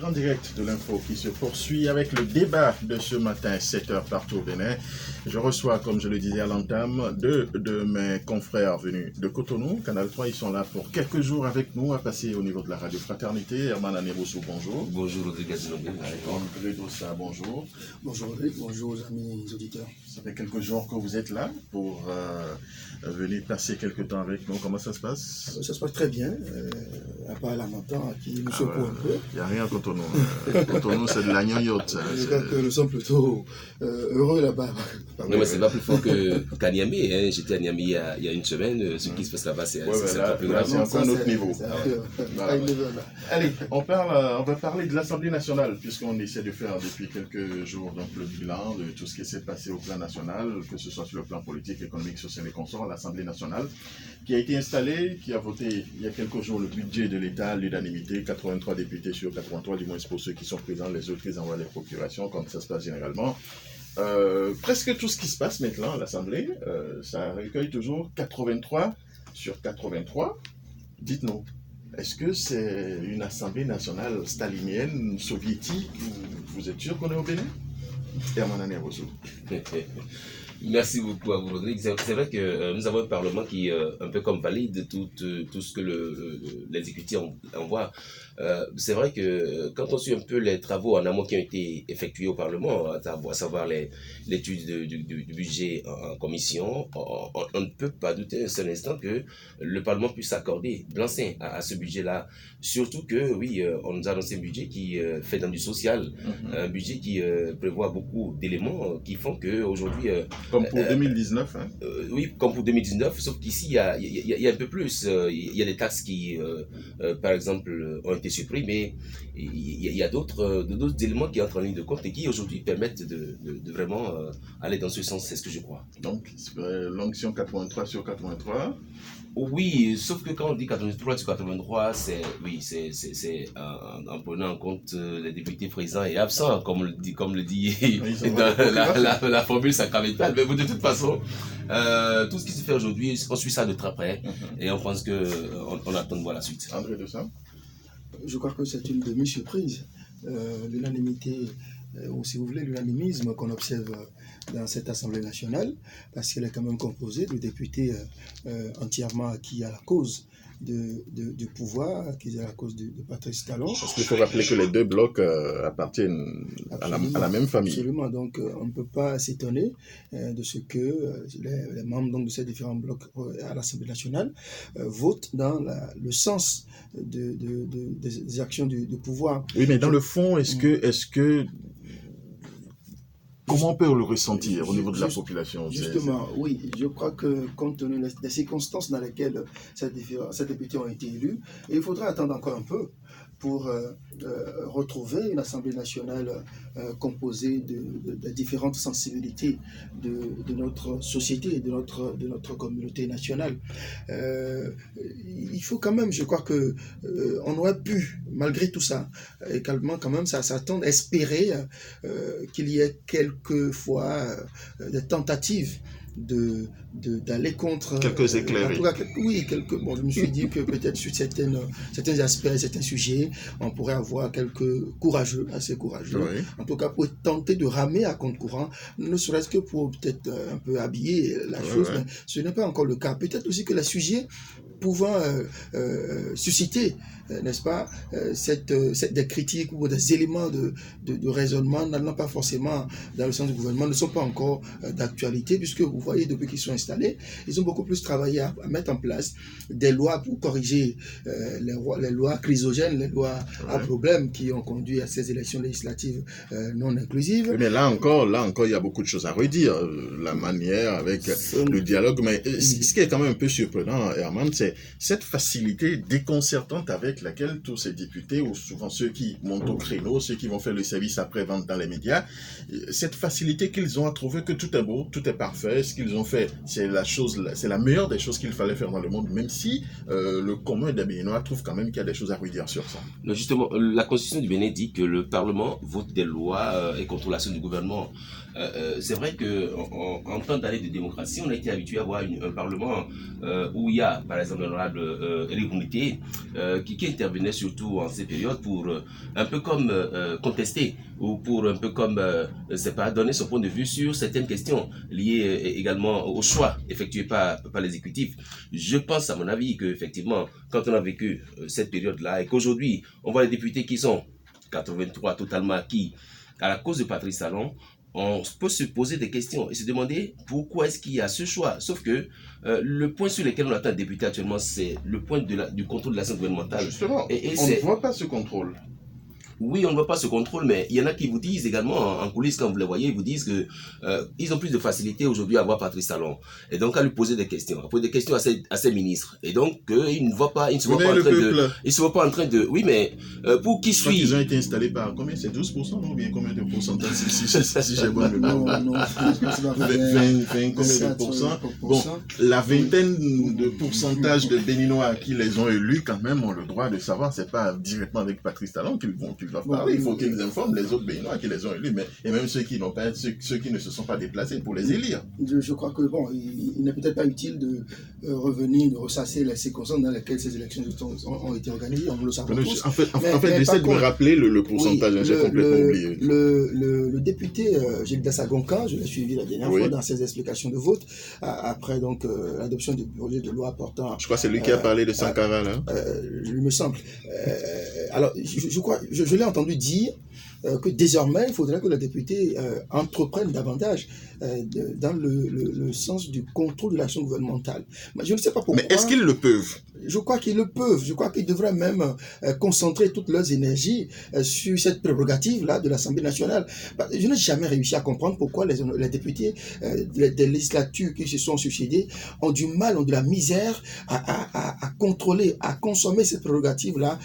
en direct de l'info qui se poursuit avec le débat de ce matin, 7h partout au Bénin. Je reçois, comme je le disais à l'entame, deux de mes confrères venus de Cotonou. Canal 3, ils sont là pour quelques jours avec nous à passer au niveau de la radio Fraternité. Herman Anebosso, bonjour. Bonjour Rodrigue Zinobé. André Dossa, bonjour. Bonjour Rodrigue, bonjour aux amis auditeurs. Ça fait quelques jours que vous êtes là pour venir passer quelques temps avec nous. Comment ça se passe? Ça se passe très bien, à part la matin qui nous secoue un peu. Il n'y a rien à Cotonou. Cotonou, c'est de la gnognotte. Je crois que nous sommes plutôt heureux là-bas. Non, mais c'est pas plus fort qu'à Niamey. Hein. J'étais à Niamey il y a une semaine. Ce qui se passe là-bas, c'est encore plus grave. C'est encore un autre niveau. Voilà. Allez, on va parler de l'Assemblée nationale, puisqu'on essaie de faire depuis quelques jours donc, le bilan de tout ce qui s'est passé au plan national, que ce soit sur le plan politique, économique, social et consort, l'Assemblée nationale, qui a été installée, qui a voté il y a quelques jours le budget de l'État à l'unanimité, 83 députés sur 83, du moins pour ceux qui sont présents, les autres ils envoient les procurations, comme ça se passe généralement. Presque tout ce qui se passe maintenant à l'Assemblée, ça recueille toujours 83 sur 83. Dites-nous, est-ce que c'est une Assemblée nationale stalinienne, soviétique, ou vous êtes sûr qu'on est au Bénin? Herman Anebosso. Merci beaucoup à vous, Rodrigue. C'est vrai que nous avons un Parlement qui, un peu comme valide tout ce que l'exécutif envoie. C'est vrai que quand on suit un peu les travaux en amont qui ont été effectués au Parlement, à savoir l'étude du budget en commission, on ne peut pas douter un seul instant que le Parlement puisse accorder blanc-seing à ce budget-là. Surtout que, oui, on nous a annoncé un budget qui fait dans du social, un budget qui prévoit beaucoup d'éléments qui font qu'aujourd'hui... Comme pour 2019, hein? Oui, comme pour 2019, sauf qu'ici, il y a un peu plus. Il y a des taxes qui, par exemple, ont été supprimées. Il y a d'autres éléments qui entrent en ligne de compte et qui, aujourd'hui, permettent de vraiment aller dans ce sens, c'est ce que je crois. Donc, l'onction 83 sur 83. Oui, sauf que quand on dit 83 sur 83, c'est en prenant en compte les députés présents et absents, comme le dit dans la formule sacramentale. Mais de toute façon, tout ce qui se fait aujourd'hui, on suit ça de très près et on pense qu'on attend de voir la suite. André Dossa. Je crois que c'est une demi-surprise. L'unanimité, ou si vous voulez, l'unanimisme qu'on observe dans cette Assemblée nationale, parce qu'elle est quand même composée de députés entièrement acquis à la cause du pouvoir, acquis à la cause de Patrice Talon. Parce qu'il faut rappeler que les deux blocs appartiennent à la même famille. Absolument, donc on ne peut pas s'étonner de ce que les membres donc, de ces différents blocs à l'Assemblée nationale votent dans le sens des actions du pouvoir. Oui, mais dans le fond, est-ce que comment on peut le ressentir au niveau de la population? Justement, oui. Je crois que compte tenu des circonstances dans lesquelles ces députés ont été élus, il faudra attendre encore un peu pour retrouver une Assemblée nationale composée de différentes sensibilités de notre société, de notre communauté nationale. Il faut quand même, je crois que on aurait pu, malgré tout ça, également quand même s'attendre, espérer qu'il y ait quelquefois des tentatives d'aller contre... Quelques éclairés. Oui, bon, je me suis dit que peut-être sur certains aspects, certains sujets, on pourrait avoir quelques courageux, assez courageux, oui. En tout cas pour tenter de ramer à contre-courant, ne serait-ce que pour peut-être un peu habiller la chose, mais ce n'est pas encore le cas. Peut-être aussi que les sujets pouvant susciter, n'est-ce pas, des critiques ou des éléments de raisonnement n'allant pas forcément dans le sens du gouvernement, ne sont pas encore d'actualité, puisque vous voyez, depuis qu'ils sont installés, ils ont beaucoup plus travaillé à mettre en place des lois pour corriger les lois chrysogènes, les lois à problème qui ont conduit à ces élections législatives non inclusives. Mais là encore, il y a beaucoup de choses à redire, la manière avec le dialogue, mais ce qui est quand même un peu surprenant, Herman, c'est cette facilité déconcertante avec laquelle tous ces députés, ou souvent ceux qui montent au créneau, ceux qui vont faire le service après-vente dans les médias, cette facilité qu'ils ont à trouver que tout est beau, tout est parfait, ce qu'ils ont fait, c'est la meilleure des choses qu'il fallait faire dans le monde, même si le commun des Béninois trouve quand même qu'il y a des choses à redire sur ça. Non, justement, la Constitution du Bénin dit que le Parlement vote des lois et contrôle l'action du gouvernement. C'est vrai qu'en temps d'année de démocratie, on a été habitué à avoir un Parlement où il y a, par exemple, exemple l'honorable Éric Mounité, qui intervenait surtout en ces périodes pour un peu comme contester ou pour un peu comme, c'est pas, donner son point de vue sur certaines questions liées également au choix effectué par l'exécutif. Je pense, à mon avis, qu'effectivement, quand on a vécu cette période-là et qu'aujourd'hui, on voit les députés qui sont 83 totalement acquis à la cause de Patrice Talon, on peut se poser des questions et se demander pourquoi est-ce qu'il y a ce choix. Sauf que le point sur lequel on attend un député actuellement, c'est le point du contrôle de l'action gouvernementale. Justement, on ne voit pas ce contrôle. Oui, on ne voit pas ce contrôle, mais il y en a qui vous disent également en coulisses, quand vous les voyez, ils vous disent que ils ont plus de facilité aujourd'hui à voir Patrice Talon. Et donc à lui poser des questions, à poser des questions à ses ministres. Et donc ils ne voient pas, ils ne se voient pas en train de, ils se voient pas en train de, oui, mais pour qui suit? Ils ont été installés par combien? C'est 12%, non? Bien combien de pourcentage? Si j'ai bonne mémoire. Non, 20 combien de pourcents? Bon, la vingtaine de pourcentage de Béninois qui les ont élus, quand même, ont le droit de savoir. C'est pas directement avec Patrice Talon qu'ils doivent parler. Il faut qu'ils informent les autres Béninois qui les ont élus, mais et même ceux qui n'ont pas, ceux qui ne se sont pas déplacés pour les élire. Je crois que bon, il n'est peut-être pas utile de revenir, de ressasser les circonstances dans lesquelles ces élections ont été organisées. On le sait tous. En fait, j'essaie de me rappeler le pourcentage. Oui, j'ai complètement oublié. Le député Gildas Agonka, je l'ai suivi la dernière fois dans ses explications de vote après donc l'adoption du projet de loi portant. Je crois que c'est lui qui a parlé de Sankara là. Il me semble. Alors, je crois, je l'ai entendu dire que désormais, il faudrait que les députés entreprennent davantage dans le sens du contrôle de l'action gouvernementale. Mais je ne sais pas pourquoi. Mais est-ce qu'ils le peuvent? Je crois qu'ils le peuvent. Je crois qu'ils devraient même concentrer toutes leurs énergies sur cette prérogative-là de l'Assemblée nationale. Je n'ai jamais réussi à comprendre pourquoi les députés des législatures qui se sont succédées ont du mal, ont de la misère à contrôler, à consommer cette prérogative-là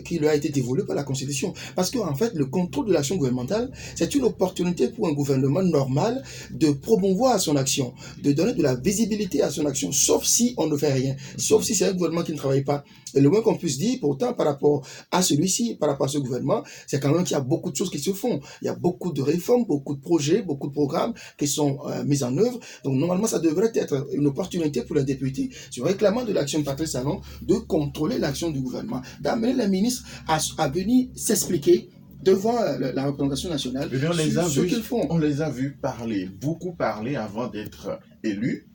qui leur a été dévolue par la Constitution. Parce qu'en fait, le contrôle de l'action gouvernementale, c'est une opportunité pour un gouvernement normal de promouvoir son action, de donner de la visibilité à son action, sauf si on ne fait rien, sauf si c'est un gouvernement qui ne travaille pas. Et le moins qu'on puisse dire, pourtant, par rapport à celui-ci, par rapport à ce gouvernement, c'est quand même qu'il y a beaucoup de choses qui se font. Il y a beaucoup de réformes, beaucoup de projets, beaucoup de programmes qui sont mis en œuvre. Donc, normalement, ça devrait être une opportunité pour les députés, sur réclamant de l'action de Patrice Talon, de contrôler l'action du gouvernement, d'amener les ministres à venir s'expliquer devant la représentation nationale sur ce qu'ils font. On les a vus parler, beaucoup parler avant d'être élus.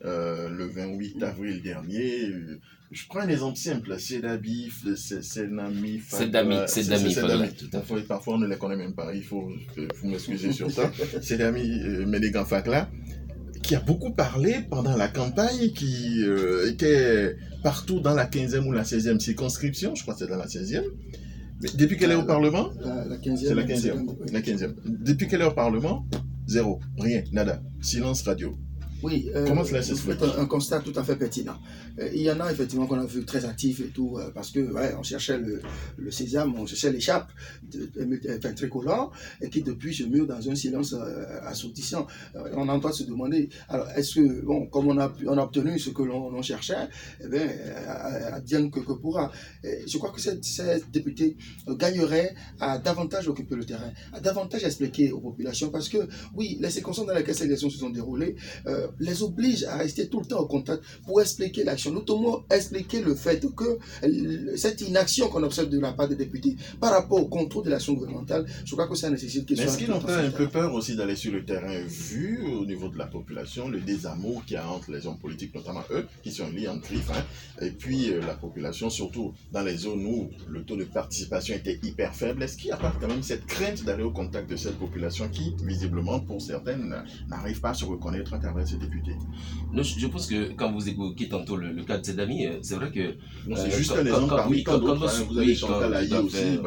Le 28 avril dernier, je prends un exemple simple, Sedami, parfois on ne les connaît même pas, il faut m'excuser sur ça, Sedami Ménégan Fakla, qui a beaucoup parlé pendant la campagne, qui était partout dans la 15e ou la 16e circonscription, je crois que c'est dans la 16e. Mais depuis qu'elle est au Parlement, la 15e, c'est la 15e. La 15e. Depuis qu'elle est au Parlement, zéro, rien, nada, silence radio. Oui, comment cela s'explique? C'est un constat tout à fait pertinent. Il y en a effectivement qu'on a vu très actifs et tout, parce que on cherchait le sésame, on cherchait l'échappe tricolore, et qui depuis se mure dans un silence assourdissant. On est en train de se demander, alors est-ce que, bon, comme on a obtenu ce que l'on cherchait, eh bien, advienne que pourra. Je crois que ces députés gagneraient à davantage occuper le terrain, à davantage expliquer aux populations, parce que, oui, les circonstances dans lesquelles ces élections se sont déroulées, les oblige à rester tout le temps au contact pour expliquer l'action, notamment expliquer le fait que cette inaction qu'on observe de la part des députés par rapport au contrôle de l'action gouvernementale, je crois que ça nécessite que... Est-ce qu'ils n'ont pas un peu peur aussi d'aller sur le terrain, vu au niveau de la population, le désamour qu'il y a entre les hommes politiques, notamment eux, qui sont liés en griffe, et puis la population, surtout dans les zones où le taux de participation était hyper faible? Est-ce qu'il n'y a pas quand même cette crainte d'aller au contact de cette population qui, visiblement, pour certaines, n'arrive pas à se reconnaître à travers ces députés? Non, je pense que quand vous évoquez tantôt le cas de Sedami, c'est vrai que... c'est juste un exemple parmi tant d'autres. Vous avez Chantal Aïe aussi.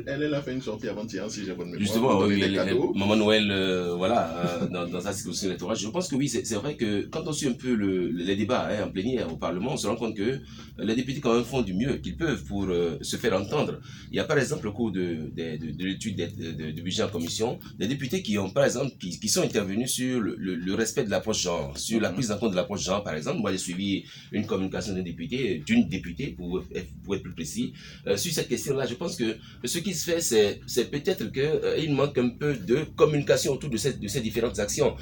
Elle a fait une sortie avant-hier, si j'ai bonne mémoire. Justement, Maman Noël, voilà, dans sa circonscription électorale. Je pense que oui, c'est vrai que quand on suit un peu les débats en plénière au Parlement, on se rend compte que les députés quand même font du mieux qu'ils peuvent pour se faire entendre. Il y a par exemple au cours de l'étude du budget en commission, des députés qui ont par exemple, qui sont intervenus sur le respect de l'approche genre. Sur la prise en compte de l'approche genre, par exemple, moi j'ai suivi une communication d'une députée, pour être plus précis. Sur cette question-là, je pense que ce qui se fait, c'est peut-être qu'il manque un peu de communication autour de ces différentes actions.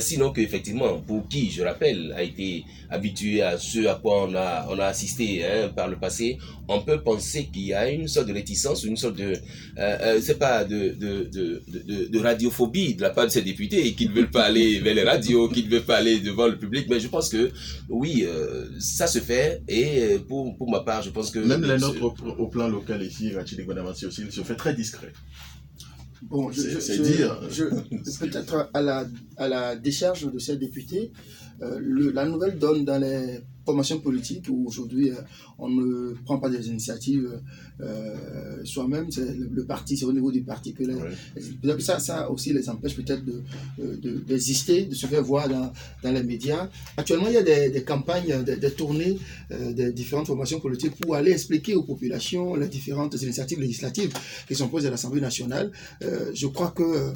Sinon qu'effectivement, pour qui, je rappelle, a été habitué à ce à quoi on a assisté par le passé, on peut penser qu'il y a une sorte de réticence, une sorte de de radiophobie de la part de ces députés, qui ne veulent pas aller vers les radios, qui ne veulent pas aller devant le public. Mais je pense que oui, ça se fait, et pour ma part, je pense que même les nôtres au plan local ici, Rachid Guadamati aussi, il se fait très discret. Bon, peut-être à la décharge de ces députés, la nouvelle donne dans les formations politiques où aujourd'hui on ne prend pas des initiatives soi-même, c'est le parti, c'est au niveau du parti que ça aussi les empêche peut-être d'exister, de se faire voir dans les médias. Actuellement, il y a des campagnes, des tournées des différentes formations politiques pour aller expliquer aux populations les différentes initiatives législatives qui sont posées à l'Assemblée nationale. Je crois que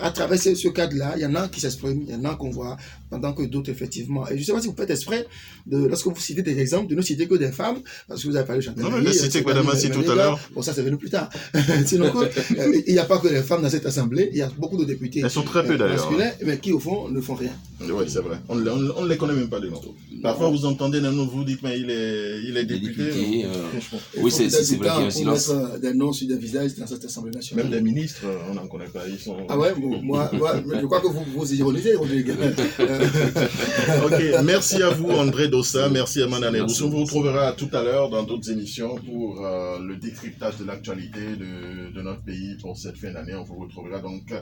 à travers ce cadre-là, il y en a qui s'expriment, il y en a qu'on voit, pendant que d'autres effectivement. Et je ne sais pas si vous faites exprès, lorsque vous citez des exemples, de ne citer que des femmes, parce que vous avez parlé de Chantal. Non, mais cité Guadamati tout à l'heure. Bon, ça c'est venu plus tard. Sinon, il n'y a pas que les femmes dans cette assemblée, il y a beaucoup de députés. Elles sont très peu d'ailleurs. Masculins, mais qui au fond ne font rien. Oui, c'est vrai. On ne les connaît même pas de nom. Parfois vous entendez d'un nom, vous dites, mais il est député. Oui, c'est vrai qu'il y a un silence. Mettre des noms sur des visages dans cette assemblée nationale. Même des ministres, on n'en connaît pas. Ils sont... Ah ouais, bon, moi, je crois que vous ironisez, Rodrigue. Ok, merci à vous André Dossa, merci à Amanda Nerous. On vous retrouvera tout à l'heure dans d'autres émissions pour le décryptage de l'actualité de notre pays pour cette fin d'année. On vous retrouvera donc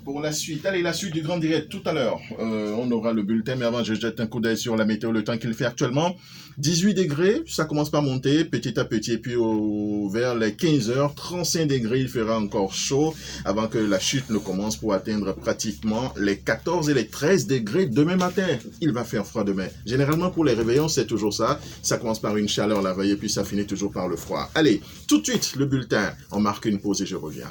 pour la suite. Allez, la suite du Grand Direct tout à l'heure. On aura le bulletin, mais avant je jette un coup d'œil sur la météo, le temps qu'il fait actuellement. 18 degrés, ça commence par monter petit à petit, et puis vers les 15h, 35 degrés, il fera encore chaud avant que la chute ne commence pour atteindre pratiquement les 14 et les 13 degrés demain matin. Il va faire froid demain. Généralement pour les réveillons, c'est toujours ça. Ça commence par une chaleur la veille et puis ça finit toujours par le froid. Allez, tout de suite le bulletin. On marque une pause et je reviens.